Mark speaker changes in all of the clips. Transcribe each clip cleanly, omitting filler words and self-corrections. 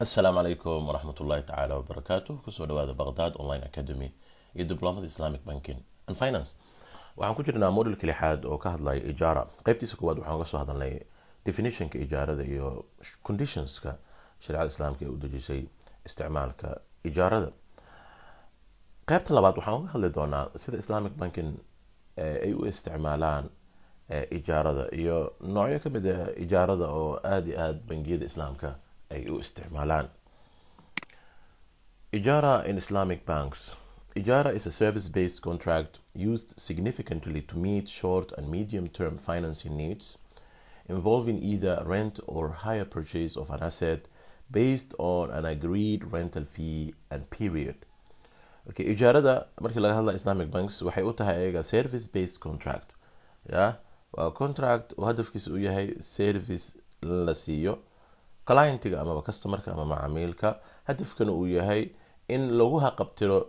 Speaker 1: السلام عليكم ورحمة الله تعالى وبركاته كسو دواada بغداد Online Academy iyo Diplomada Islamic Banking and Finance. Waxaan ku jirnaa moodulka lixaad oo ka hadlaya ijaara. Qaybtiisa koowaad waxaan uga soo hadalnay definitionka ijaarada iyo conditionska shariicada islaamka ee u dejisay isticmaalka ijaarada. Qaybta labaad waxaan uga hadli doonaa sida Islamic Banking ay u isticmaalaan ijaarada iyo noocyo ka mid ah ijaarada oo aad iyo aad bangiyada islaamka ay u isticmaalaan. Ijara in Islamic banks. Ijara is a service-based contract used significantly to meet short and medium-term financing needs involving either rent or hire purchase of an asset based on an agreed rental fee and period. Okay, ijarada markii laga hadla Islamic banks waxay u tahay ayaga service-based contract. Waa contract oo hadafkiisu uu yahay service la siiyo clientiga ama customerka ama macaamilka, hadafkana uu yahay in lagu haqabtiro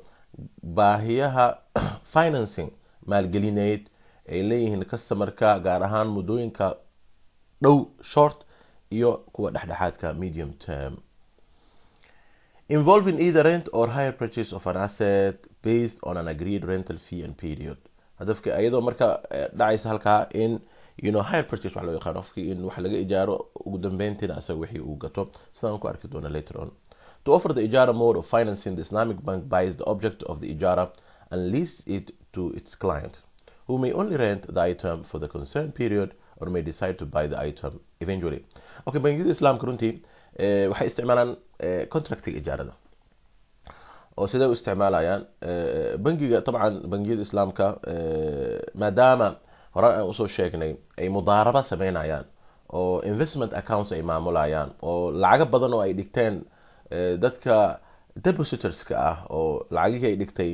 Speaker 1: baahiyaha financing maalgelineed ay leeyihiin customerka, gaar ahaan muddooyinka dhow short iyo kuwa dhexdhexaadka medium term, involving either rent or hire purchase of an asset based on an agreed rental fee and period. hadafka ayadoo marka dhacaysa halkaa in hire purchase wax loo yaqaan qofkii in wax laga ijaaro ugu dambeyntiina asaga wixii uu gato, sidaan ku arki doona later on. To offer the ijara mode of financing, the Islamic bank buys the object of the ijara and leases it to its client, who may only rent the item for the concerned period or may decide to buy the item eventually. Okay, bangiyada islaamka runtii waxay isticmaalaan contractiga ijaarada oo siday u isticmaalayaan bangiga. Dabcan bangiyada islaamka maadaama hore aan usoo sheegnay ay mudaaraba sameynayaan oo investment accounts ay maamulayaan oo lacago badan oo ay dhigteen dadka depositorska ah oo lacagihii ay dhigtay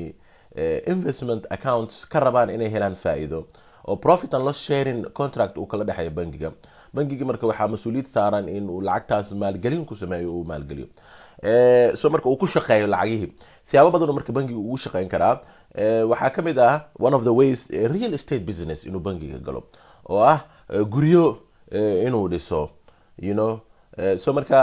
Speaker 1: investment accounts ka rabaan inay helaan faa'iido oo profit and loss sharing contract uu kala dhexeeyo bangiga marka waxaa mas'uuliyad saaran in uu lacagtaas maalgelin ku sameeyo, uu maalgeliyo so marka uu ku shaqeeyo lacagihii siyaabo badan oo marka bangiga uu shaqeyn karaa. waxaa ka mid ah one of the ways real estate business inuu bangiga galo oo ah guryo inuu dhiso, so marka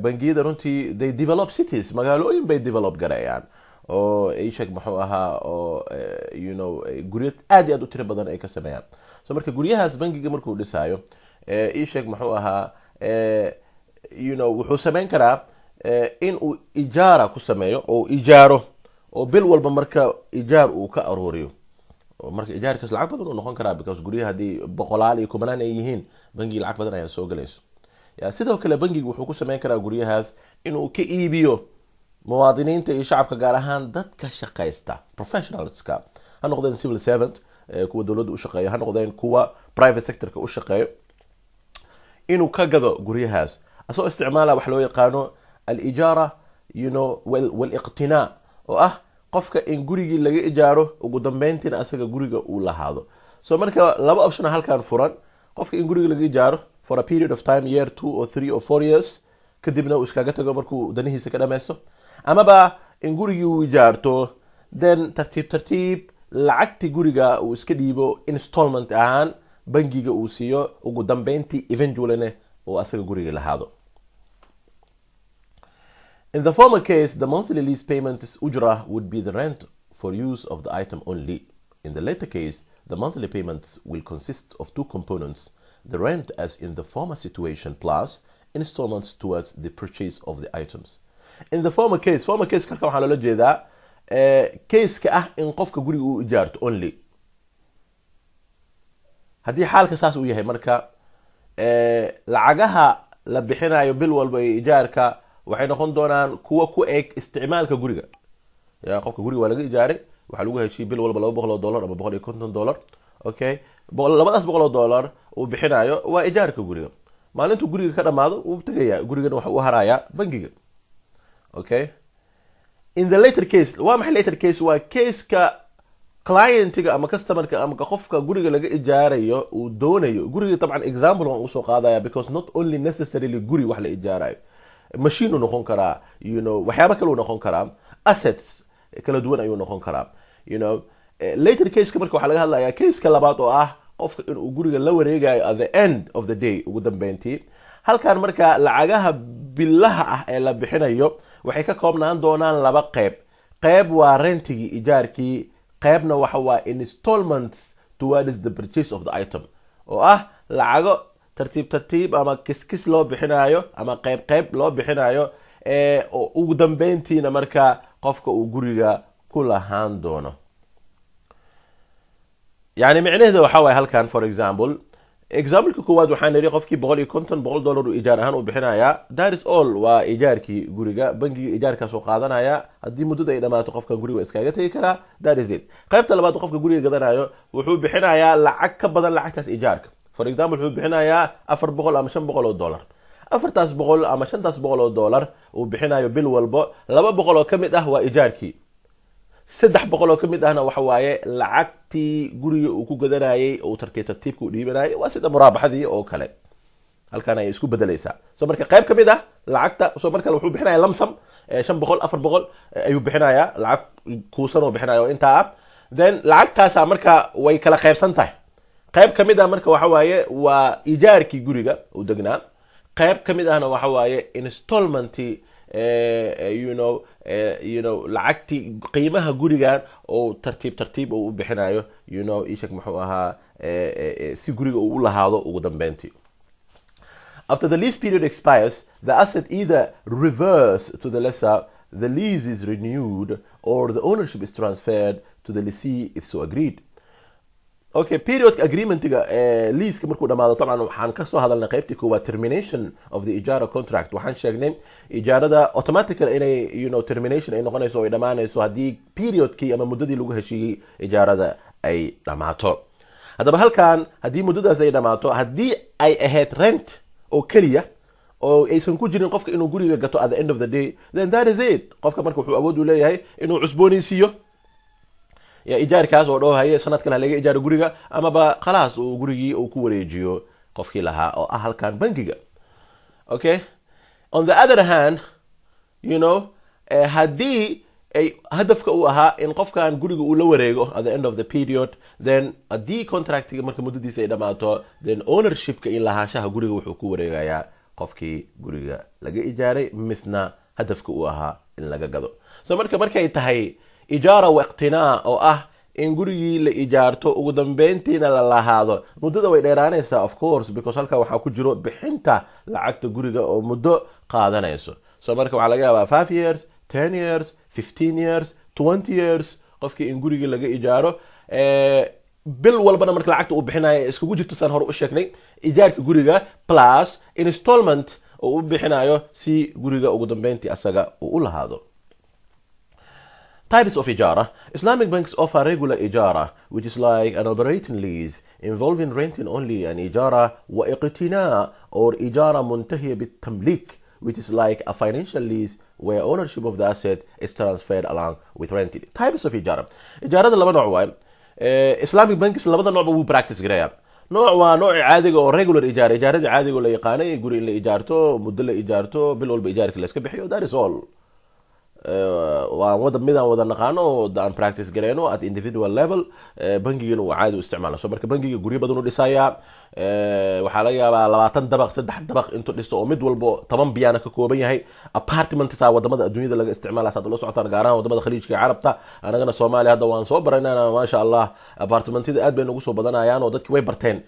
Speaker 1: bangiyada runtii they develop cities, magaalooyin bay develop gareeyaan oo ay sheeg muxuu ahaa oo guryo aad iyo aad u tiro badan ay ka sameeyaan. So marka guryahaas bangiga markuu dhisaayo ii sheeg muxuu ahaa wuxuu sameyn karaa in uu ijaara ku sameeyo oo ijaaro oo bil walba marka ijaar uu ka arooriyo. marka ijaarkaas lacag badan uu noqon karaa because guryaha haddii boqolaal iyo kumanaan ay yihiin bangiga lacag badan ayaa soo galayso. sidoo kale bangigu wuxuu ku sameyn karaa guryahaas inuu ka iibiyo muwaadiniinta iyo shacabka, gaar ahaan dadka shaqaysta professionalska, ha noqdeen civil servant kuwa dowladda u shaqeeya, ha noqdeen kuwa private sectorka u shaqeeyo, inuu ka gado guryahaas asoo isticmaala wax loo yaqaano al-ijaara wal-iqtinaa oo ah qofka in gurigii laga ijaaro ugu dambeyntiina asaga guriga uu lahaado. So marka laba option halkan furan, qofka in guriga laga ijaaro for a period of time, year 2 or 3 or 4 years, kadibna uu iskaga tago markuu danihiisa ka dhameysto, amaba in gurigii uu ijaarto then tartiib lacagti guriga uu iska dhiibo installment ahaan bangiga uu siiyo, ugu dambeyntii eventually uu asaga guriga lahaado. In the former case, the monthly lease payments ujra would be the rent for use of the item only. In the latter case, the monthly payments will consist of two components: the rent as in the former situation plus installments towards the purchase of the items. In the former case kalka waxaa loola jeedaa case-ka ah in qofka guriga uu ijaarto only. haddii xaalka saas uu yahay, marka lacagaha la bixinayo bil walba iyo ijaarka waxay noqon doonaan kuwa ku eg isticmaalka guriga. qofka guriga waa laga ijaaray, waxaa lagu heshiiyey bil walba $200 ama $150. okay, labadaas $100 uu bixinayo waa ijaarka guriga. maalintuu guriga ka dhamaado uu tagayaa gurigana waxa uu harayaa bangiga. okay, in the later case, waa maxay later case? waa case-ka clientiga ama customerka ama qofka guriga laga ijaarayo uu doonayo guriga. Dabcan example waan usoo qaadaya because not only necessarily guri wax la ijaarayo, machine uu noqon karaa, waxyaabo kale uu noqon karaa, assets kala duwan ayuu noqon karaa. later case-ka marka waxaa laga hadlayaa case-ka labaad oo ah qofka inuu guriga la wareegayo at the end of the day, ugu dambeyntii halkan marka lacagaha billaha ah ee la bixinayo waxay ka koobnaan doonaan laba qayb waa rentigii ijaarkii, qaybna waxa waa installments towards the purchase of the item, oo ah lacago tartiib ama kiskis loo bixinayo ama qayb loo bixinayo oo ugu dambeyntiina marka qofka uu guriga ku lahaan doono. يعني معناه waxa way halkan for example koowaad waxaan niri qofkii $150 uu ijaar ahaan u bixinaya, that is all waa ijaarkii guriga, bangiga ijaarkaas oo qaadanaya, hadii muddada ay dhamaato qofka guriga iskaga tagi kara, that is it. qaybta labaad qofka guriga gadanayo wuxuu bixinayaa lacag ka badan lacagtaas ijaarka, for example wuxuu bixinayaa $400 ama $500, $400 ama $500 uu bixinayo bil walba, $200 oo kamid ah waa ijaarkii, $300 oo kamid ahna waxa waaye lacagtii guriga uu ku gadanayay oo tartiibku dhiibanayay, waa sida muraabaxadii oo kale. halkan ay isku bedelaysaa. soo marka qayb kamid ah lacagta soo marka wuxuu bixinayaa lamsam $500 $400 ayuu bixinayaa, lacag kuusan oo bixinayo inta then lacagtaas marka way kala qaybsan tahay. qayb kamid ah marka waxa waaye waa ijaarkii guriga uu degnaa, qayb kamid ahna waxa waaye installment lacagtii qiimaha gurigan oo tartiib oo u bixinayo ishak muxuu ahaa si guriga uu u lahaado ugu dambeyntii. After the lease period expires, the asset either reverts to the lessor, the lease is renewed, or the ownership is transferred to the lessee if so agreed. Okay, period agreement-ga lease-ka markuu dhamaado طبعا waxaan ka soo hadalnay qaybtii koowaad termination of the ijara contract. waxaan sheegnay ijaarada automatically inay termination ay noqonayso oo ay dhamaanayso hadii periodkii ama muddadii lagu heshiiyay ijaarada ay dhamaato. haddaba halkan hadii muddadaas ay dhamaato, hadii ay ahayd rent oo kaliya oo aysan ku jirin qofka inuu guriga gato at the end of the day, then that is it. qofka marka wuxuu awood u leeyahay inuu cusboonaysiiyo ya ijaarkaas oo dhoohaye sanadkan laga ijaaro guriga ama ba khalaas uu gurigii uu ku wareejiyo qofkii lahaa oo ah halkan bangiga. Okay, on the other hand hadii ay hadafka uu ahaa in qofkan guriga uu la wareego at the end of the period, then hadii contractiga marka muddadiisa ay dhamaato, then ownershipka in lahaanshaha guriga wuxuu ku wareegayaa qofkii guriga laga ijaaray, misna hadafka uu ahaa in laga gado. so markay tahay ijaara waqtinaa oo ah in gurigii la ijaarto ugu dambeyntiina la lahaado, muddada way dheeraanaysaa of course, because halka waxaa ku jiro bixinta lacagta guriga oo muddo qaadanayso. so marka waxaa laga yaabaa 5 years, 10 years, 15 years, 20 years qofkii in gurigii laga ijaaro, bil walbana marka lacagta uu bixinayo iskugu jirto san hore u sheegnay ijaarka guriga plus installment oo u bixinayo si guriga ugu dambeyntii asaga uu u lahaado. Types of ijara. Islamic banks offer regular ijara, which is like an operating lease involving renting only, an ijara wa iqtina or ijara muntahiya bit-tamlik, which is like a financial lease where ownership of the asset is transferred along with renting. Types of ijara. Ijarada laba nooc waay. Islamic banks labada nooc wuu practice gareeyaa. nooc waa nooc caadiga oo regular ijaara, ijaarada caadiga oo la yaqaanay, guri in la ijaarto, muddo la ijaarto, bil walba ijaarka la iska bixiyo, that is all. waa midaan wada naqaano oo aan practice gareyno at individual level. bangigana uu caadi u isticmaalo. so marka bangiga guryo badan u dhisaya, waxaa laga yaabaa 20 dabaq 3 dabaq intuu dhisto oo mid walbo 10 biyaana ka kooban yahay. apartments wadamada adduunyada laga isticmaala saad la socotaan, gaar ahaan wadamada khaliijka carabta. anagana Soomaaliya hadda waan soo baraynaa ma sha Allah, apartmentada aad bay ugu soo badanayaan oo dadkii way barteen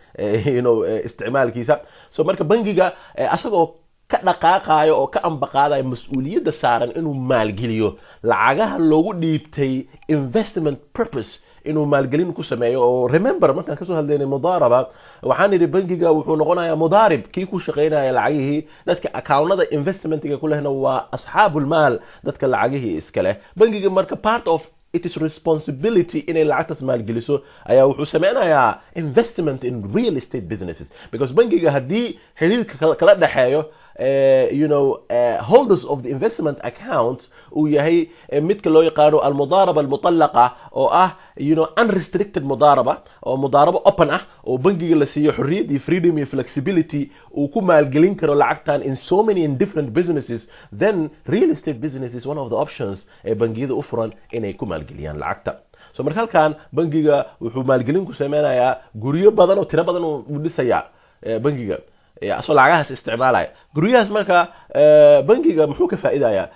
Speaker 1: isticmaalkiisa. so marka bangiga asagoo ka dhaqaaqayo oo ka ambaqaadayo mas'uuliyadda saaran inuu maalgeliyo lacagaha loogu dhiibtay investment purpose, inuu maalgelin ku sameeyo. oo remember markaan kasoo hadlaynay mudaaraba, waxaan idhi bangiga wuxuu noqonayaa mudaarib, kii ku shaqaynaya lacagihii dadka accountnada investmentiga ku lehna waa asxaabul maal, dadka lacagihii iska leh. bangiga marka part of it is responsibility inay lacagtaas maalgeliso ayaa wuxuu sameynayaa investment in real estate businesses, because bangiga haddii xiriirka kala dhaxeeyo holders of the investment accounts uu yahay midka loo yaqaano almudaaraba almutallaqa oo ah unrestricted mudaaraba oo mudaarabo open ah oo bangiga la siiyo xorriyad iyo freedom iyo flexibility uu ku maalgelin karo lacagtan in so many and different businesses, then real estate business is one of the options ee bangiyada u furan inay ku maalgeliyaan lacagta. so marka halkan bangiga wuxuu maalgelin ku sameynayaa guryo badan oo tiro badan u dhisaya bangiga. asoo lacagahaas isticmaalaya guryahaas marka bangiga muxuu ka faa'iidayaa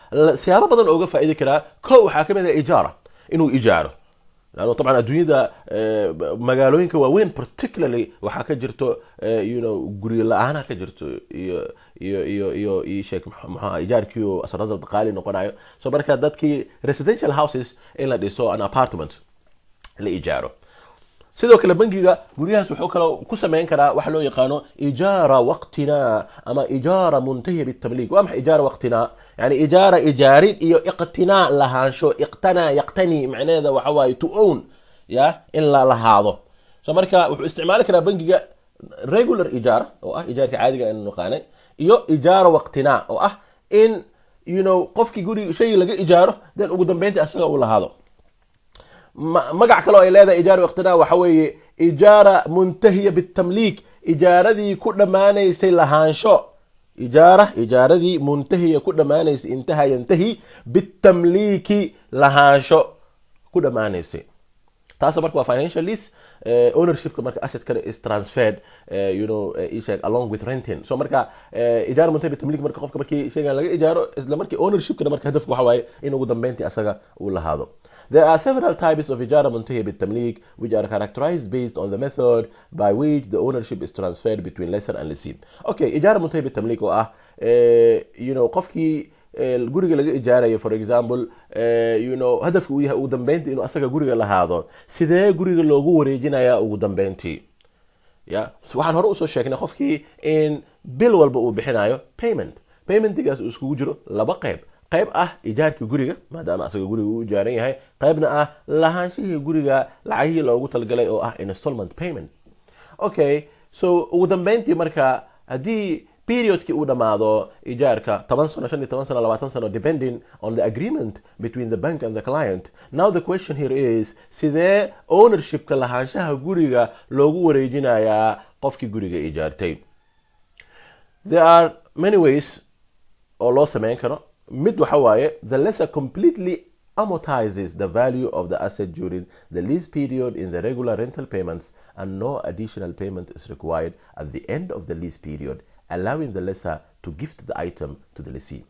Speaker 1: siyaabo badan oo uga faa'iidi karaa kow waxaa ka mid ah ijaara inuu ijaaro لأنه طبعا الدنيا مجالوين كواوين particularly وحكا جرتو قري لا أنا كجرتو شيك محا إيجار كيو أسرار القالي نقول عيو so بركة داتكي residential houses إلا دي سو an apartment لإيجاره sidoo kale bangiga guryahaas wuxuu kala ku sameyn karaa wax loo yaqaano ijaara waqtina ama ijaara muntahiya bitamliik waa maxay ijaara waqtina yani ijaara ijaarid iyo iqtina lahaansho iqtana yaqtani macnaheeda waxa waaye to own ya in la lahaado so marka wuxuu isticmaali karaa bangiga regular ijaara oo ah ijaarka caadiga ee naqaanay iyo ijaara waqtina oo ah in qofkii guriga shay laga ijaaro dan ugu dambeyntii asaga uu lahaado magac kale oo ay leedahay ijaara waqtina waxa weeye ijaara muntahiya bitamliik ijaaradii ku dhamaanaysay lahaansho ijaaradii muntahiya ku dhamaanaysay intaha yantahi bitamliiki lahaansho ku dhamaanaysay taas marka waa financial lease ownership marka asset kale is transferred along with renting so marka ijaara muntahiya bitamliik marka qofka markii shaygan laga ijaaro isla markii ownership kana marka hadafku waxa waaye in ugu dambeyntii asaga uu lahaado. There are several types of إجارة منتهية بالتمليك which are characterized based on the method by which the ownership is transferred between lessor and lessee. Okay, إجارة منتهية بالتمليك وآه قفكي الجوريجا لقى إجارة for example هدف وياه ودم بنتي إنه أسرع جوريجا لهذا سيدا جوريجا لوجو وريجينا يا ودم بنتي يا وحن هرقص الشيء قفكي إن bill والبقو بحنايو payment تجاس أسكو جرو لبقيب qayb ah ijaarkii guriga maadaama asaga guriga uu ijaaran yahay qaybna ah lahaanshihii guriga lacagihii loogu talgalay oo ah installment payment okay so ugu dambeyntii marka haddii periodkii uu dhamaado ijaarka 10 sano 15 sano 20 sano depending on the agreement between the bank and the client now the question here is sidee ownershipka lahaanshaha guriga loogu wareejinayaa qofkii guriga ijaartay there are many ways oo loo sameyn karo mid waxa waaye the lessor completely amortizes the value of the asset during the lease period in the regular rental payments and no additional payment is required at the end of the lease period allowing the lessor to gift the item to the lessee.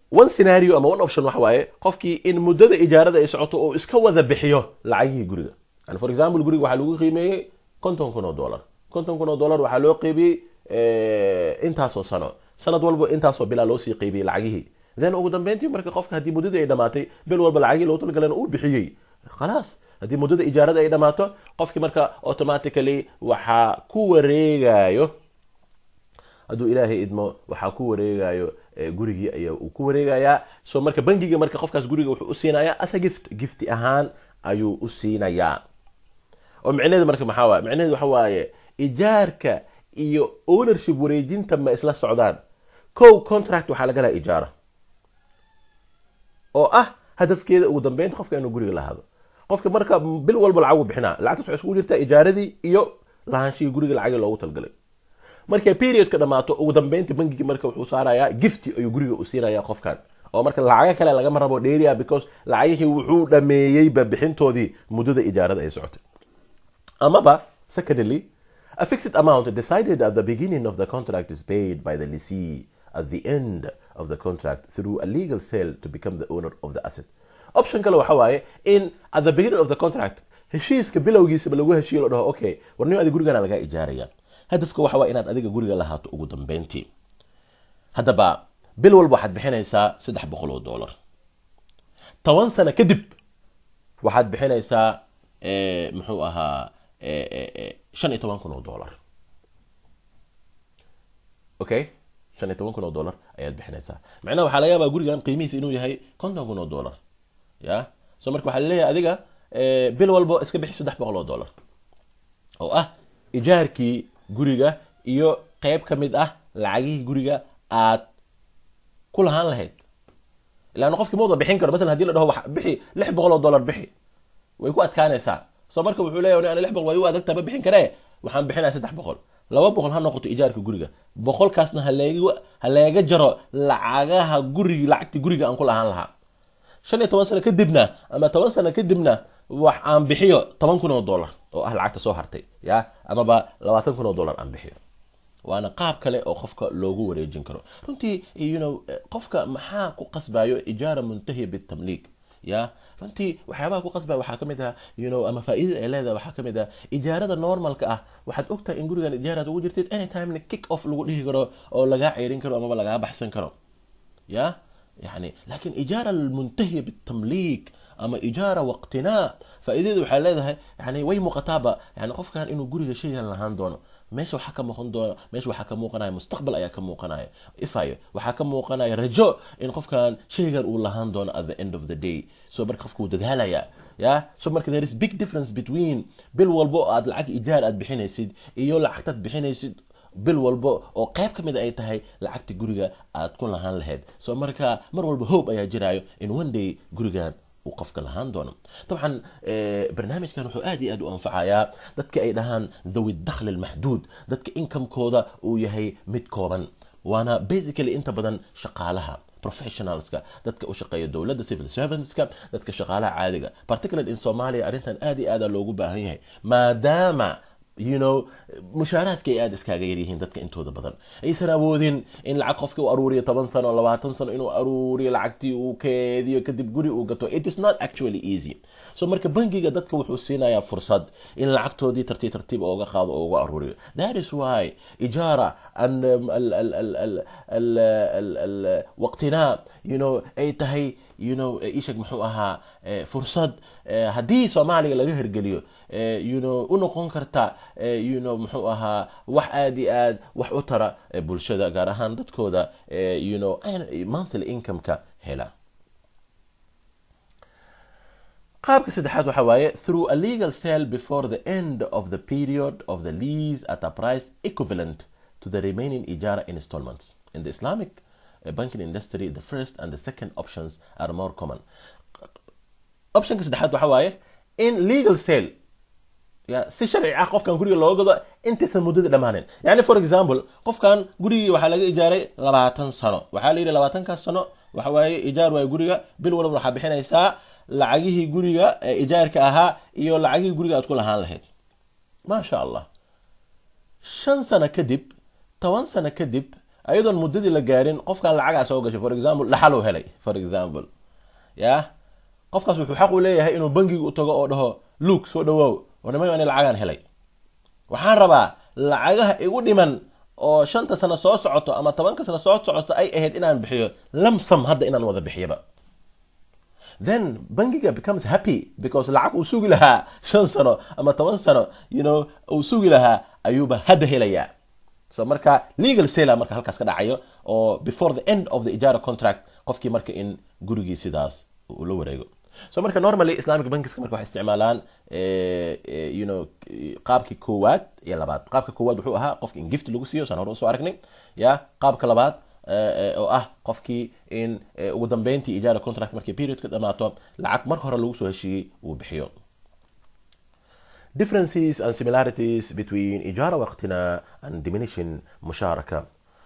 Speaker 1: One scenario ama one option waxa waaye qofkii in muddada ijaarada ay socoto oo iska wada bixiyo lacagihii guriga and for example guriga waxa lagu qiimeeyay $50,000 $50,000 waxa loo qiibiyay intaasoo sano sanad walba intaasoo bilaa loo sii qaybiyay lacagihii then ugu dambeyntii marka qofka hadii muddada ay dhamaatay bil walba lacagii loo talgaleen uu bixiyay khalaas hadii muddada ijaarada ay dhamaato qofkii marka automatically waxa ku wareegayo haduu ilaahay idmo waxa ku wareegayo gurigii ayaa uu ku wareegayaa soo marka bangiga marka qofkaas guriga wuxuu u siinayaa as a gift ahaan ayuu u siinayaa oo macnaheedu marka macnaheedu waxa waaye ijaarka iyo ownership wareejinta ma isla socdaan contract waxa laga helaa ijaara oo ah hadafkeeda ugu dambeynta qofka inuu guriga lahaado qofka marka bil walba lacag bixinaa lacagtaas waxay isku jirtaa ijaaradii iyo lahaanshii guriga lacag loogu talgalay marka periodka dhamaato ugu dambeynta bangiga marka wuxuu saarayaa gift ayuu guriga u siinayaa qofkan oo marka lacag kale laga marabo dheeriya because lacagii wuxuu dhameeyay bixintoodii muddada ijaarada ay socotay amaba secondly a fixed amount decided at the beginning of the contract is paid by the lessee at the end of the contract through a legal sale to become the owner of the asset. Option kale waxa waaye in at the beginning of the contract heshiiska bilowgiisa lagu heshiiyo la dhaho okay warniyo adiga gurigana laga ijaaraya hadafka waxa waa inaad adiga guriga lahaato ugu dambeyntii hadaba bil walba waxaad bixinaysaa $300 10 sano kadib waxaad bixinaysaa muxuu ahaa $15,000 okay $15,000 ayaad bixinaysaa macnaheedu waxa laga yaabaa gurigan qiimihiisa inuu yahay $50,000 ya soo marka waxa la leeyahay adiga bil walba iska bixi $300 oo ah ijaarkii guriga iyo qayb kamid ah lacagihii guriga aad ku lahaan lahayd ilaana qofkii mooda bixin karo mesela hadii la dhaho wax bixi $600 bixi way ku adkaanaysaa soo marka wuxuu leeyahay ana 600 way u adagtaa bixin karee waxaan bixinaa 300 200 ha noqoto ijaarka guriga 100 kaasna haleega jaro lacagaha guriga lacagti guriga aan ku lahaan lahaa 15 sano kadibna ama 10 sano kadibna wax aan bixiyo $10,000 oo ah lacagta soo hartay ya ama ba $20,000 aan bixiyo waana qaab kale oo qofka loogu wareejin karo runtii qofka maxaa ku qasbayo ijaara muntahiya bitamliik ya runtii waxyaabaha ku qasbaya waxaa kamid ah ama faa'iidada ay leedahay waxaa kamid ah ijaarada normalka ah waxaad ogtahay in gurigan ijaaraad ugu jirtid anytime kick off lagu dhihi karo oo lagaa ceyrin karo ama lagaa baxsan karo ya يعني لكن إجارة المنتهية بالتمليك أما إجارة واقتناء فإذا waxay leedahay يعني way muqataaba يعني qofkan inuu guriga shaygan lahaan doono meesha waxa ka muuqan doono meesha waxa ka muuqanaya mustaqbal ayaa ka muuqanaya ifayo waxa ka muuqanaya rajo in qofkan shaygan uu lahaan doono at the end of the day so marka qofku dadaalaya ya so marka there is big difference between bil walbo aad lacag ijaar aad bixinaysid iyo lacagtad bixinaysid bil walbo oo qayb kamid ay tahay lacagta guriga aad ku lahaan lahayd soo marka mar walba hope ayaa jiraayo in one day gurigan uu qofka lahaan doono طبعا barnaamijkan wuxuu aad iyo aad u anfacayaa dadka ay dhahaan dhawi dakhli almahdud dadka income-kooda uu yahay mid kooban waana basically inta badan shaqaalaha professionalska dadka u shaqeeya dawladda civil servantska dadka shaqaalaha caadiga particularly in Soomaaliya arintan aad iyo aad loogu baahan yahay maadaama mushaaraadka ay aad iskaaga yar yihiin dadka intooda badan aysan awoodin in lacag qofka uu aruuriyo 10 sano 20 sano inuu aruuriyo lacagtii uu keediyo kadib guri uu gato it is not actually easy so marka bangiga dadka wuxuu siinayaa fursad in lacagtoodii tartiib uga qaado oo uga aruuriyo that is why ijaara an al waqtina ay tahay ishag muxuu ahaa fursad hadii Soomaaliga laga hirgeliyo u noqon karta muxuu ahaa wax aad iyo aad wax u tara bulshada gaar ahaan dadkooda monthly income-ka hela qaabka saddexaad waxa waaye through a legal sale before the end of the period of the lease at a price equivalent to the remaining ijara installments in the Islamic banking industry the first and the second options are more common optionka saddexaad waxa waaye in legal sale si sharci ah qofkan guriga loo gado intaysan muddada dhamaanin yani for example qofkan gurigii waxa laga ijaaray 20 sano waxa la yiri 20 ka sano waxa waaye ijaar way guriga bil walba waxa bixinaysaa lacagihii guriga ijaarka ahaa iyo lacagihii guriga aad ku lahaan lahayd ma sha Allah 5 sano kadib 10 sano kadib ayadoon muddadii la gaarin qofkan lacag soo gashay for example dhaxal uu helay for example qofkaas wuxuu xaq u leeyahay inuu bangiga u tago oo dhaho look soo dhawow ونما يعني العجان هلي وحان ربا لعجها يقول من أو شنطة سنة صوص عطو أما طبعاً كسنة صوص عطو أي أهد إنان بحيو لمسم هذا إنان وذا بحيو بقى then Bangiga becomes happy because العق وسوق لها شن سنة أما طبعاً سنة وسوق لها أيوبا هذا هليا so مركا legal sale مركا هالكاس كده عيو أو before the end of the إجارة contract قفكي مركا إن جورجي سيداس ولو ريجو so marka normally Islamic banks marka waxay isticmaalaan qaabkii koowaad iyo labaad qaabka koowaad wuxuu ahaa qofka in gift lagu siiyo sanad soo aragnay qaabka labaad oo ah qofkii in ugu dambeyntii ijaara contract markii period ka dhamaato lacag marka hore lagu soo heshiiyay uu bixiyo differences and similarities between ijaara waqtina and diminishing musharaka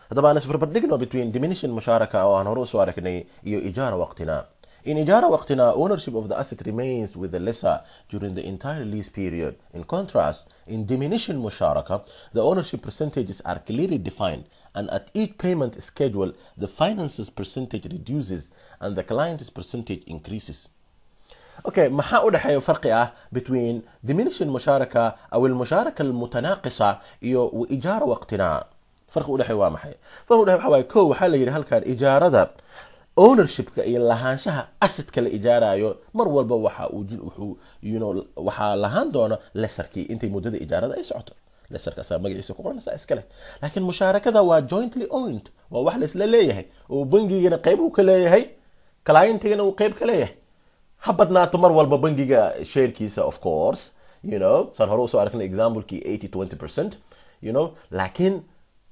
Speaker 1: hadaba aan isbarbardhigno between diminishing musharaka oo aan hore soo aragnay iyo ijaara waqtina In Ijara Waqtina, ownership of the asset remains with the lessor during the entire lease period. In contrast, in diminishing musharaka, the ownership percentages are clearly defined, and at each payment schedule, the finance's percentage reduces and the client's percentage increases. Okay, ما حاول فرق between diminishing musharaka أو المشاركة المتناقصة وإجارة وقتنا. فرق وده حيوان محي. فرق وده حيوان كو حال يرهل كان إجارة ذا ownership ka iyo lahaanshaha asset kala ijaarayo mar walba waxa uu waxa lahaan doona lesarkii intay muddada ijaarada ay socoto lesarka asaa magaciisa ku qoran iskale laakiin musharakada waa jointly owned waa wax la isla leeyahay oo bangigana qayb uu ka leeyahay clientigana uu qayb ka leeyahay habadnaato mar walba bangiga sharekiisa of course san hore soo aragnay example-kii 80-20% laakiin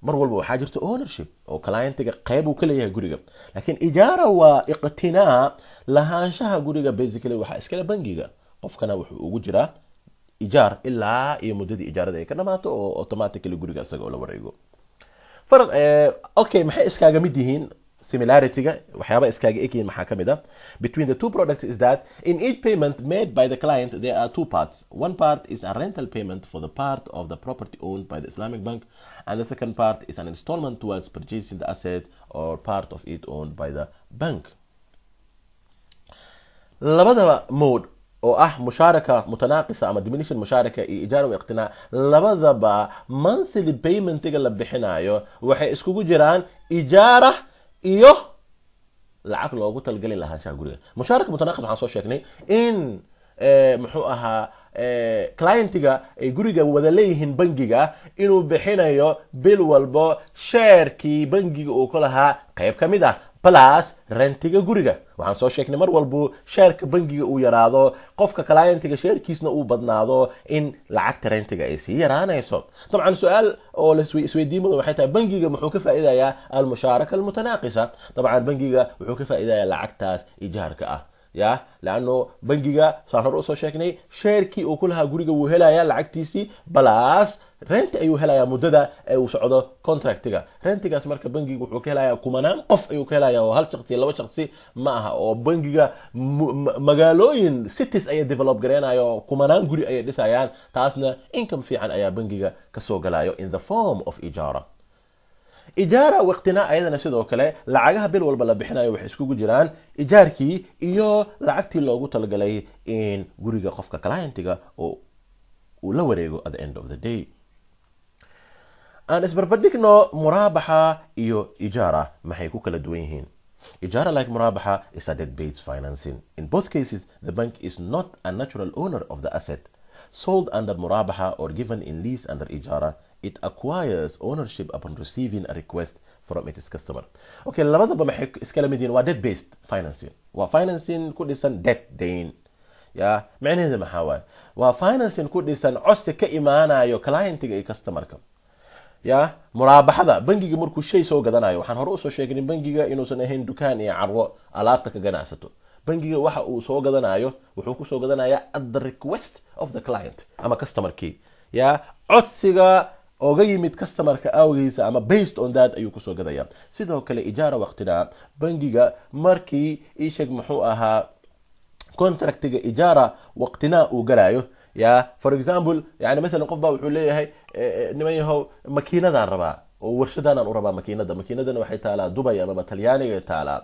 Speaker 1: mar walba waxaa jirta ownership oo clientiga qayb uu ka leeyahay guriga laakiin ijaara waa iqtinaa lahaanshaha guriga basically waxa iskala bangiga qofkana wuxuu ugu jiraa ijaar ilaa iyo muddadii ijaarada ay ka dhamaato oo automatically guriga isaga la wareego farq okay maxay iskaaga mid yihiin similarity-ga waxyaaba iskaaga ekiin maxaa kamid ah between the two products is that in each payment made by the client there are two parts one part is a rental payment for the part of the property owned by the Islamic bank and the second part is an installment towards purchasing the asset or part of it owned by the bank. labadaba mode oo ah musharaka mutanaaqisa ama diminution musharaka iyo ijaara wa iqtinaa labadaba monthly payment-ga la bixinayo waxay iskugu jiraan ijaara iyo lacag loogu talgalin lahaanshaha guriga. musharaka mutanaaqis waxaan soo sheegnay in muxuu ahaa clientiga ay guriga wada leeyihiin bangiga inuu bixinayo bil walbo sharekii bangiga uu ku lahaa qayb ka mid ah plus rentiga guriga. waxaan soo sheegnay mar walbo shareka bangiga uu yaraado qofka clientiga sharekiisna uu badnaado in lacagta rentiga ay sii yaraanayso. dabcan su'aal oo la isweydiimada waxay tahay bangiga muxuu ka faa'iidayaa al-musharaka al-mutanaaqisa. dabcan bangiga wuxuu ka faa'iidayaa lacagtaas ijaarka ah ya laano bangiga saan hore usoo sheegnay shareki uu ku lahaa guriga wuu helayaa lacagtiisii plus rent ayuu helayaa muddada ee uu socdo contractiga. rentigaas marka bangiga wuxuu ka helayaa kumanaan qof ayuu ka helayaa oo hal shaqsi laba shaqsi ma aha oo bangiga magaalooyin cities ay develop gareenayo kumanaan guri ay dhisayaan taasna income fiican ayaa bangiga ka soo galayo in the form of ijaara. ijaara waqtinaa ayadana sidoo kale lacagaha bil walba la bixinayo waxay iskugu jiraan ijaarkii iyo lacagtii loogu talagalay in guriga qofka clientiga oo uu la wareego at the end of the day. aan isbarbardhigno muraabaxa iyo ijaara maxay ku kala duwan yihiin. ijaara like muraabaxa is a debt-based financing. in both cases the bank is not a natural owner of the asset sold under muraabaxa or given in lease under ijaara. it acquires ownership upon receiving a request from its customer. okay labadaba maxay iskala mid yihiin waa debt-based financing. waa financing ku dhisan debt dayn ya macnaheedu maxaa waaye waa financing ku dhisan codsi ka imaanayo clientiga iyo customerka. ya muraabaxada bangiga markuu shay soo gadanayo waxaan hore usoo sheegnay bangiga inuusan ahayn dukaan iyo carwo alaabta ka ganacsato. bangiga waxa uu soo gadanayo wuxuu ku soo gadanayaa at the request of the client ama customerkii ya codsiga oga yimid customerka awgiisa ama based on that ayuu ku soo gadaya. sidoo kale ijaara waqtiga bangiga markii ii sheeg muxuu ahaa contractiga ijaara waqtina uu galayo ya for example yani mesela qof baa wuxuu leeyahay niman yahow makiinadaan rabaa oo warshadaan u rabaa makiinadana waxay taalaa Dubai ama Talyaaniga taalaa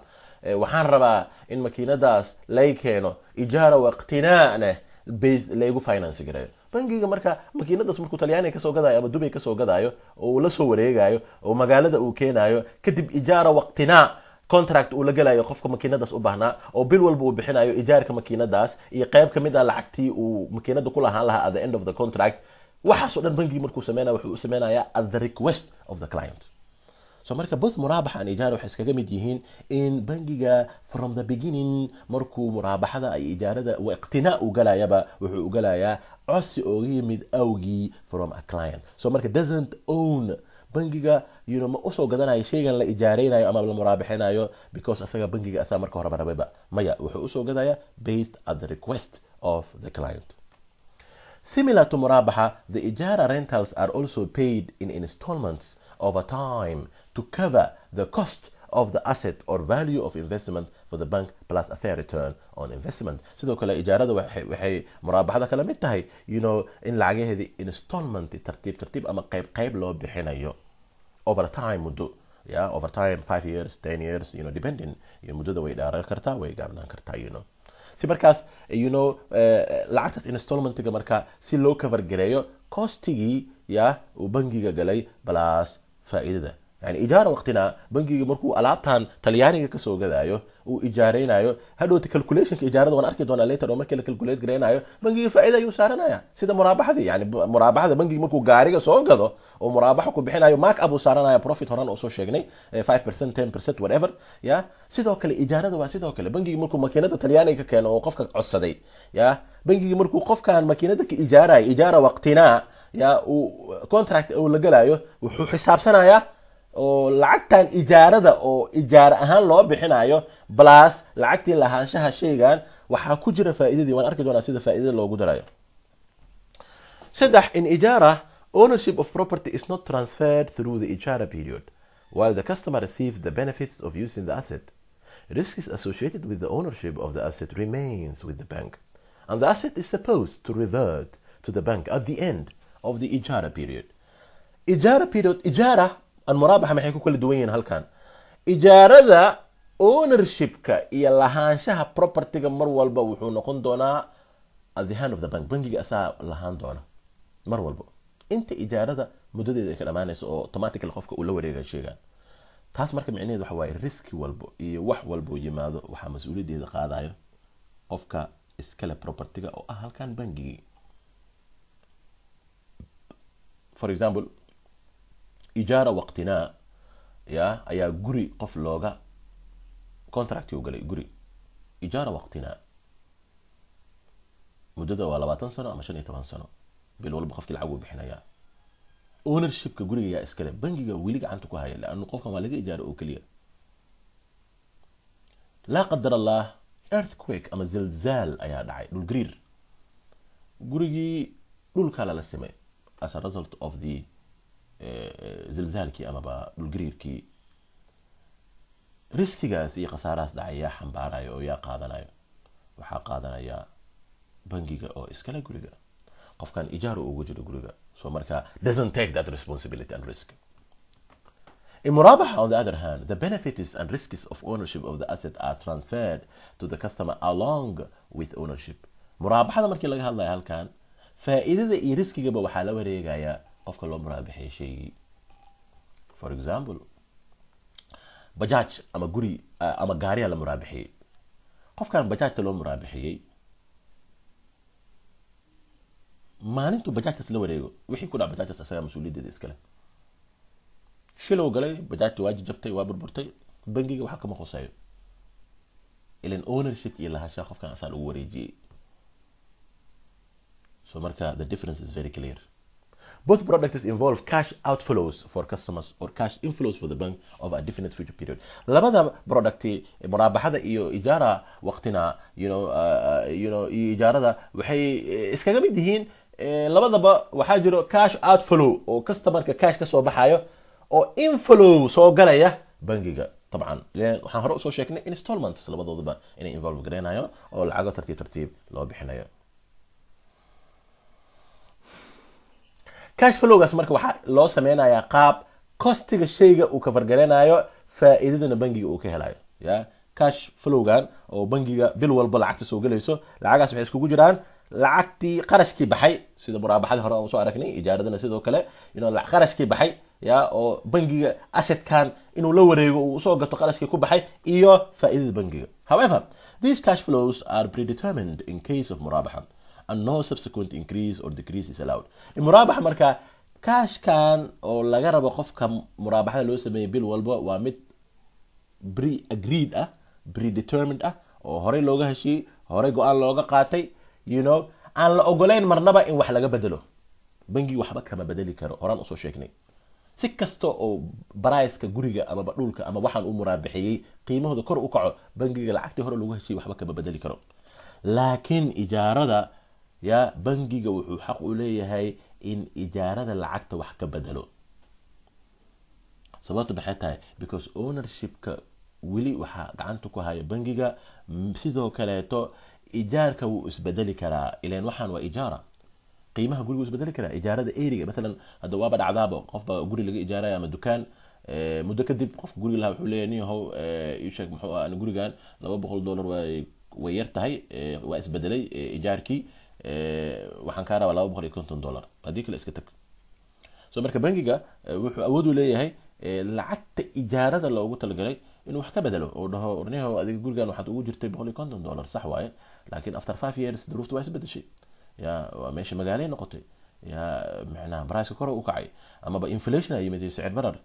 Speaker 1: waxaan rabaa in makiinadaas lay keeno ijaara waqtinaana base laygu finance gareeyo. bangiga marka makiinadaas markuu Talyaaniga kasoo gadaayo ama Dubai kasoo gadaayo oo la soo wareegayo oo magaalada uu keenayo kadib ijaara waqtinaa contract uu la galayo qofka makiinadaas u baahnaa oo bil walba uu bixinayo ijaarka makiinadaas iyo qayb kamid ah lacagtii uu makiinada ku lahaan lahaa at the end of the contract. waxaas oo dhan bangiga markuu sameeyo wuxuu sameeyaa at the request of the client. so marka both muraabaxa and ijaara waxay iskaga mid yihiin in bangiga from the beginning markuu muraabaxada ay ijaarada waqtinaa uu galayaba wuxuu u galayaa codsi oo yimid awgii from a client. so marka doesn't own bangiga ma usoo gadanayo shaygan la ijaareynayo ama la muraabaxinayo because asaga bangiga asaa marka hore rababa maya wuxuu usoo gadaya based at the request of the client. similar to muraabaxa the ijaara rentals are also paid in installments over time to cover the cost of the asset or value of investment for the bank plus a fair return on investment. sidoo kale ijaarada waxay muraabaxada kala mid tahay in lacagaheedii installment tartiib ama qayb loo bixinayo over time muddo over time 5 years 10 years depending muddada way dhaaran kartaa way gaabnaan kartaa si markaas lacagtaas installmentiga marka si loo cover gareeyo costigii uu bangiga galay plus faa'iidada. يعني إيجار وقتنا بنجي مركو ألعابتان تلياني كسو جدايو وإيجارينايو هادو تكالكوليشن كإيجارات وانا أركي دونا ليتر وما كلا كالكوليت جرينايو بنجي فائدة يسارنايا سيدا مرابحة دي يعني مرابحة دي بنجي مركو جاريجا سو جدو ومرابحة كو بحنايو ماك أبو سارنايا بروفيت هران أوسو شيغني 5% 10% whatever يا سيدا كلا إيجارات وسيدا كلا بنجي مركو ماكينة تلياني كانوا قفك عصدي يا بنجي مركو قف كان ماكينة كإيجارة إيجارة وقتنا يا وكونتراكت أو لجلايو وحساب سنايا oo lacagtan ijaarada oo ijaar ahaan loo bixinayo plus lacagtii lahaanshaha shaygan waxa ku jira faa'iidadii waan arki doonaa sida faa'iidada loogu darayo. in ijaara ownership of property is not transferred through the ijaara period while the customer receives the benefits of using the asset. Risks associated with the ownership of the asset remains with the bank and the asset is supposed to revert to the bank at the end of the ijaara period. ijaara period ijaara almuraabaxa maxay ku kala duwan yihiin halkan ijaarada ownershipka iyo lahaanshaha propertyga mar walba wuxuu noqon doonaa at the hand of the bank bankiga asaa lahaan doona mar walba inta ijaarada muddadeeda ay ka dhamaanayso oo automatically qofka uu la wareegay sheegaan taas marka micnaheedu waxa waaye riski walbo iyo wax walbo yimaado waxaa mas-uuliyadeeda qaadayo qofka iskale propertyga oo ah halkan bankigii for example ijaara waqtinaa ya ayaa guri qof looga contract uu galay guri ijaara waqtinaa muddada waa 20 sano ama 15 sano bil walba qofkii lacag uu bixinaya ownershipka guriga yaa iskale bankiga weli gacanta ku haya laanu qofkan waa laga ijaaro oo kaliya la qadar allah earthquake ama zilzaal ayaa dhacay dhul gariir gurigii dhulka la samay as a result of the zilzaalkii ama dhul gariirkii riskigaas iyo khasaarahaas dhacay yaa xambaarayo oo yaa qaadanayo waxaa qaadanaya bankiga oo iskale guriga qofkan ijaaro ugu jiro guriga so marka doesn't take that responsibility and risk in murabaha on the other hand the benefits and risks of ownership of the asset are transferred to the customer along with ownership murabahada markii laga hadlayo halkan faa'iidada iyo riskigaba waxaa la wareegaya qofka loo muraabaxay shay for example bajaj ama guri ama gaari la muraabaxay qofkan bajajta loo muraabaxay maalintu bajajtas la wareego wixii ku dhac bajajtas asaga mas'uuliyadeeda iskale shilow galay bajajta waa jabtay waa burburtay bankiga waxa kama qosayo ilan ownership iyo lahaanshaha qofkan asaga ugu wareejiyay so marka the difference is very clear both products involve cash outflows for customers or cash inflows for the bank of a definite future period labada product muraabaxada iyo ijaara waqtina iyo ijaarada waxay iskaga mid yihiin labadaba waxa jiro cash outflow oo customerka cash ka soo baxayo oo inflow soo galaya bankiga طبعا waxaan hore soo sheegnay installments labadooduba inay involve gareenayo oo lacag tartiib loo bixinayo cash flowgaas marka waxa loo sameeynayaa qaab costiga shayga uu ka fargareenayo faa'iidadana bankiga uu ka helayo ya cash flowgan oo bankiga bil walba lacagta soo galayso lacagaas waxay isku jiraan lacagtii qarashkii baxay sida muraabaxada hore oo soo aragnay ijaaradana sidoo kale qarashkii baxay ya oo bankiga asset kan inuu la wareego uu soo gato qarashkii ku baxay iyo faa'iidada bankiga however these cash flows are predetermined in case of murabaha and no subsequent increase or decrease is allowed muraabaha marka cash kan oo laga rabo qofka muraabaxada loo sameeyay bil walba waa mid pre agreed predetermined oo hore looga heshiiyay hore go'aan looga qaatay aan la ogoleyn marnaba in wax laga bedelo bankiga waxba kama bedeli karo horaan u soo sheegnay si kasto oo price-ka guriga ama dhulka ama waxaan uu muraabaxiyay qiimahooda kor u kaco bankiga lacagtii hore looga heshiiyay waxba kama bedeli karo laakiin ijaarada ya bankiga wuxuu xaq u leeyahay in ijaarada lacagta wax ka bedelo sababta maxay tahay because ownership-ka weli waxa gacanta ku haya bankiga sidoo kaleeto ijaarka wuu isbedeli karaa ilaan waxaan waa ijaara qiimaha guriga wuu isbedeli karaa ijaarada eriga مثلا hada waaba dhacdaaba qofba guri laga ijaaraya ama dukaan muddo kadib qof guriga lahaa wuxuu leeyahay niyahow ii sheeg muxuu aan gurigan $200 way yar tahay waa isbedelay ijaarkii waxaan ka rabaa $250 hadii kale iska tag soo marka bankiga wuxuu awood u leeyahay lacagta ijaarada loogu talagalay inuu wax ka bedelo oo dhaho orniyahow adiga gurigan waxaad ugu jirtay $150 sax waaye laakiin after 5 years duruuftu waa isbedeshay ya waa meesha magaalay noqotay ya macnaha price kor u kacay ama ba inflation ay yimid sicir barar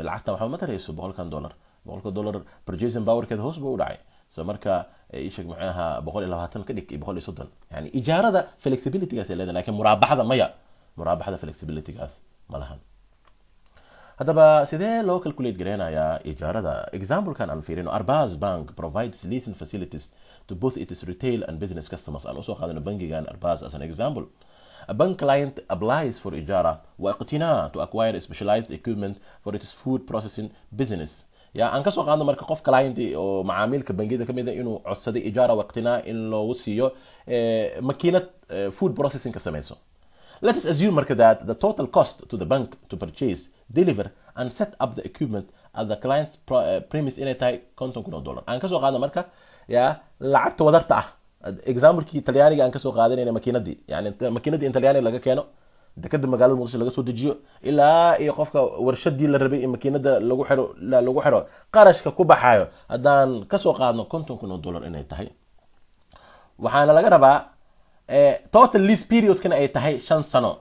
Speaker 1: lacagta waxa ma tarayso $100 purchasing power keed hoos buu u dhacay soo marka ay sheeg macnaha 120 ka dhig 130 yani ijaarada flexibility gaas leedahay laakiin muraabaxada maya muraabaxada flexibility gaas malahan hadaba sidee loo calculate gareenaya ijaarada example kan aan fiirino Arbaz Bank provides leasing facilities to both its retail and business customers and also qaadana bankigan Arbaz as an example a bank client applies for ijara wa iqtina to acquire specialized equipment for its food processing business ya aan ka soo qaadno marka qof client oo macaamilka bangiyada kamid ah inuu codsaday ijara wa iqtina in loo siiyo makiinad food processing ka sameeyso Let us assume marka that the total cost to the bank to purchase, deliver and set up the equipment at the client's premise inay tahay $50,000 aan kasoo qaadna marka ya lacagta wadarta ah example-kii talyaaniga aan kasoo qaadanayna makiinadii yani makiinadii in talyaaniga laga keeno dekada magaalada muqdisho laga soo dejiyo ilaa iyo qofka warshadii la rabay in makiinada lagu xiro qarashka ku baxayo haddaan kasoo qaadno $50,000 inay tahay waxaana laga rabaa total lease period kana ay tahay 5 sano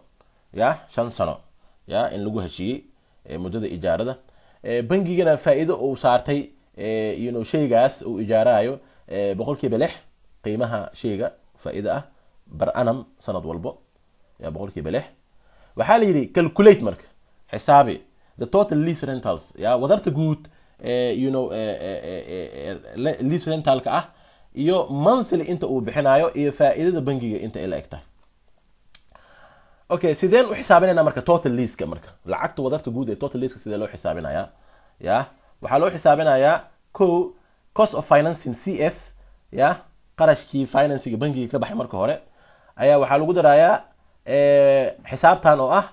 Speaker 1: ya 5 sano ya in lagu heshiiyey muddada ijaarada bangigana faa'iido uu saartay shaygaas uu ijaarayo boqolkiiba 6 qiimaha shayga faa'iido ah bar annum sanad walbo ya boqolkiiba 6 waxaa la yiri calculate marka xisaabi the total lease rentals ya wadarta guud lease rentalka ah iyo monthly inta uu bixinayo iyo faa'iidada bangiga inta ay la egtahay okay sideen u xisaabinayna marka total lease-ka marka lacagta wadarta guud ee total lease-ka sidee loo xisaabinayaa ya waxaa loo xisaabinayaa cost of financing CF ya qarashkii financing bangiga ka baxay marka hore ayaa waxaa lagu darayaa xisaabtan oo ah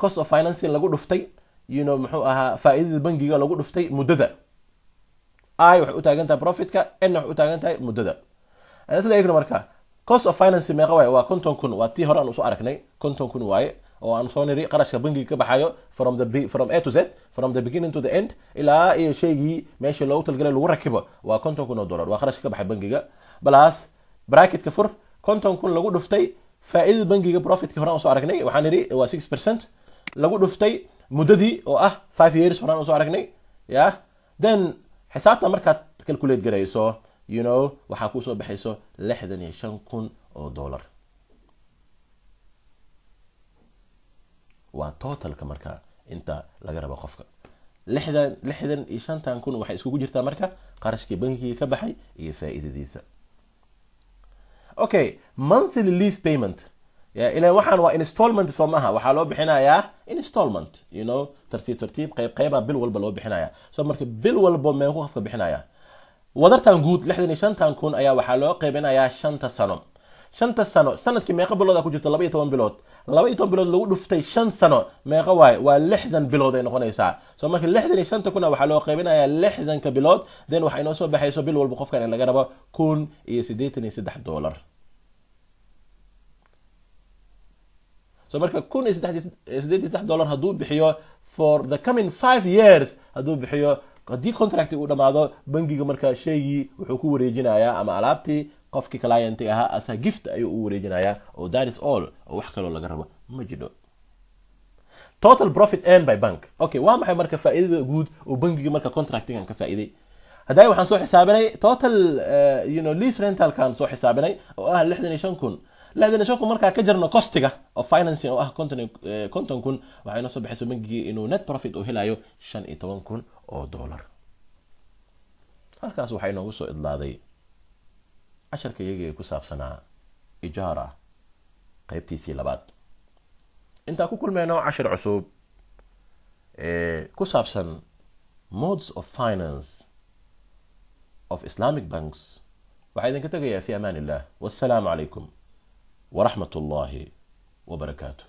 Speaker 1: cost of financing lagu dhuftay muxuu ahaa faa'iidada bangiga lagu dhuftay muddada I waxay u taagan tahay profitka n waxay u taagan tahay muddada anasla eegno marka cost of financing meeqa waaye waa $50,000 waa tii hore aan usoo aragnay $50,000 waaye oo aan soo niri qarashka bangiga ka baxayo from A to Z from the beginning to the end ilaa iyo shaygii meesha loogu talgalay lagu rakibo waa $50,000 waa qarashka ka baxay bangiga plus bracketka fur $50,000 lagu dhuftay faa'iidada bangiga profitka hore aan usoo aragnay waxaan niri waa 6% lagu dhuftay muddadii oo ah 5 years hore aan usoo aragnay ya then xisaabta markaad calculate garayso waxaa ku soo baxayso $65,000 waa totalka marka inta laga rabo qofka 65,000 waxay iskugu jirtaa marka qarashkii bangiga ka baxay iyo faa'iidadiisa okay monthly lease payment ya ilaa waxaan waa installment soo maaha waxaa loo bixinayaa installment tartiib qayb bil walba loo bixinayaa soo marka bil walba meeqo qofka bixinaya wadartan guud 65,000 ayaa waxaa loo qaybinayaa 5 sano 5 sano sanadkii meeqa bilood ku jirta 12 bilood 12 bilood lagu dhuftay 5 sano meeqa waay waa 60 bilood ay noqonaysaa soo marka 65,000 waxaa loo qaybinayaa 60 ka bilood then waxa inoo soo baxayso bil walba qofka in laga rabo $1,083 so marka $1,083 haduu bixiyo for the coming 5 years haduu bixiyo hadii contract uu dhamaado bangiga marka shaygii wuxuu ku wareejinayaa ama alaabtii qofkii client ahaa asa gift ayuu u wareejinayaa oo that is all oo wax kale laga rabo ma jiro total profit earned by bank okay waa maxay marka faa'iidada guud oo bangiga marka contracting ka faa'iiday haday waxaan soo xisaabinay total lease rental kan soo xisaabinay oo ah 65,000 markaa ka jarno costiga of financing oo ah $50,000 waxay noo soo baxayso bangiga inuu net profit uu helayo $15,000 halkaas waxay noogu soo idlaaday casharka iyaga ku saabsanaa ijaara qaybtiisii labaad inta ku kulmeyno cashar cusub ku saabsan modes of finance of Islamic banks waxaa idinka tagayaa fi amaan illah wassalaamu calaykum ورحمة الله وبركاته